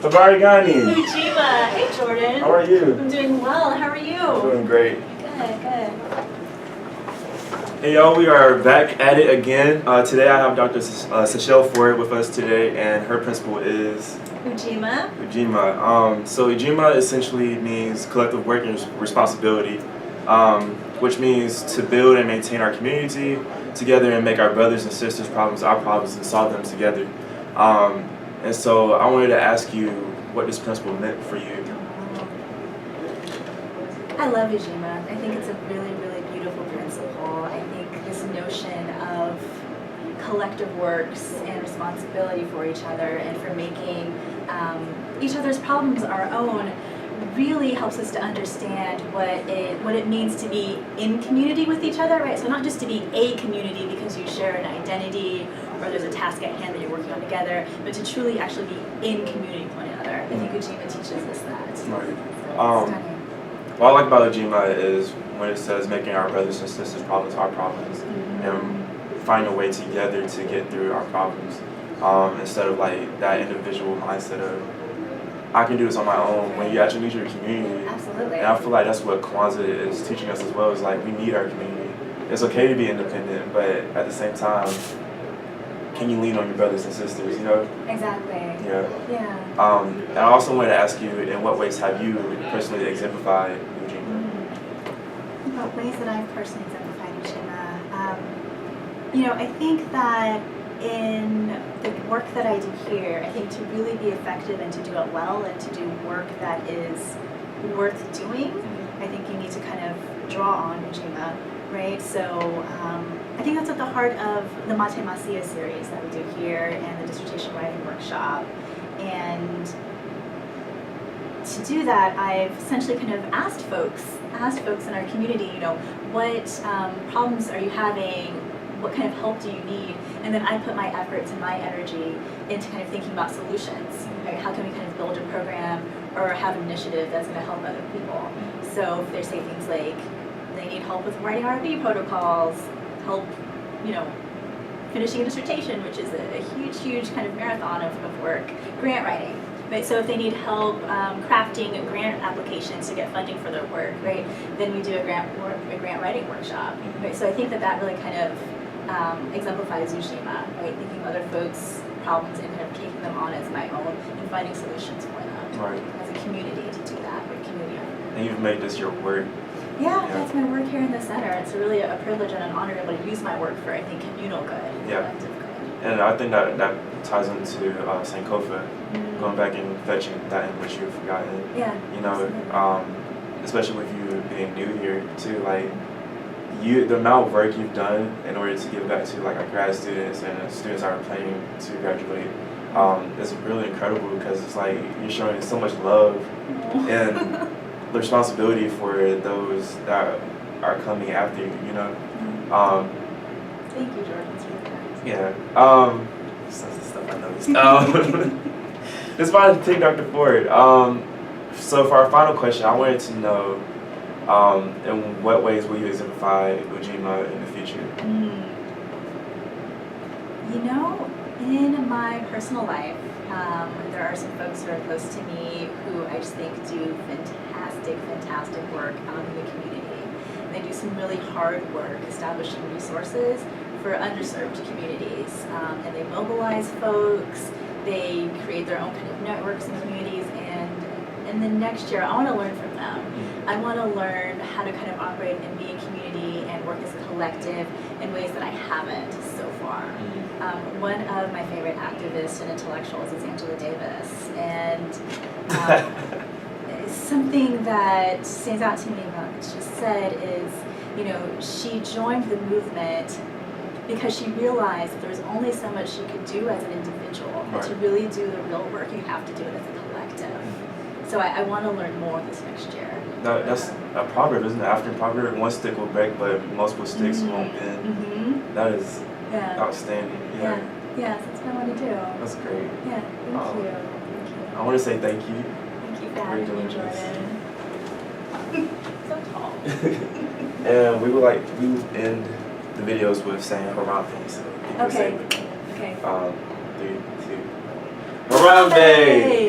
Habari Gani. Ujima. Hey, Jordan. How are you? I'm doing well. How are you? I'm doing great. Good. Hey y'all, we are back at it again. Today I have Dr. Sachelle Ford with us today, and her principal is Ujima. So Ujima essentially means collective work and responsibility, which means to build and maintain our community together and make our brothers and sisters' problems our problems and solve them together. And so I wanted to ask you what this principle meant for you. I love Ujima. I think it's a really, really beautiful principle. I think this notion of collective works and responsibility for each other and for making each other's problems our own really helps us to understand what it means to be in community with each other, right? So not just to be a community because you share an identity or there's a task at hand that you're working on together, but to truly actually be in community with one another. I think Ujima teaches us that. Right. What I like about Ujima is when it says making our brothers and sisters' problems our problems, and find a way together to get through our problems, instead of like that individual mindset of I can do this on my own. When you actually need your community. Absolutely. And I feel like that's what Kwanzaa is teaching us as well. Is like we need our community. It's okay to be independent, but at the same time, can you lean on your brothers and sisters? You know. Exactly. Yeah. And I also wanted to ask you, in what ways have you personally exemplified Ujima? In what ways that I've personally exemplified Ujima? I think that in the work that I do here, I think to really be effective and to do it well and to do work that is worth doing, I think you need to kind of draw on Ujima, right? So I think that's at the heart of the Matemasia series that we do here and the dissertation writing workshop. And to do that, I've essentially kind of asked folks in our community, what problems are you having? What kind of help do you need? And then I put my efforts and my energy into kind of thinking about solutions. Right? How can we kind of build a program or have an initiative that's going to help other people? So if they say things like they need help with writing RFP protocols, help, finishing a dissertation, which is a huge kind of marathon of work, grant writing. Right, so if they need help crafting grant applications to get funding for their work, right, then we do a grant writing workshop. Right, so I think that really kind of exemplifies Ujima, right, thinking of other folks' problems and kind of taking them on as my own and finding solutions for them. Right. As a community to do that, right, community. And you've made this your work. Yeah, that's my work here in the center. It's really a privilege and an honor to be able to use my work for, I think, communal good, collective good. And I think that ties into Sankofa, going back and fetching that in which you've forgotten. Yeah. Especially with you being new here too, like the amount of work you've done in order to give back to like our grad students and the students that are planning to graduate, is really incredible because it's like you're showing so much love and the responsibility for those that are coming after you. Thank you, Jordan. It's really nice. Yeah. That's the stuff I noticed. It's fine to take Dr. Ford. So for our final question, I wanted to know, in what ways will you exemplify Ujima in the future? In my personal life, there are some folks who are close to me who I just think do fantastic work out in the community. They do some really hard work establishing resources for underserved communities, and they mobilize folks. They create their own kind of networks and communities, and in the next year, I want to learn from them. I want to learn how to kind of operate and be in community and work as a collective in ways that I haven't so far. One of my favorite activists and intellectuals is Angela Davis, and something that stands out to me about what she said is, she joined the movement because she realized that there was only so much she could do as an individual, but to really do the real work, you have to do it as a collective. So I want to learn more this next year. That's a proverb, isn't it? African proverb, one stick will break, but multiple sticks won't bend. That is outstanding. Yes, that's what I want to do. That's great. Yeah, thank you. I want to say thank you. Thank you for having me, Jordan. So tall. And we would end the videos with saying Harambe. So Okay. 3, 2. Harambe!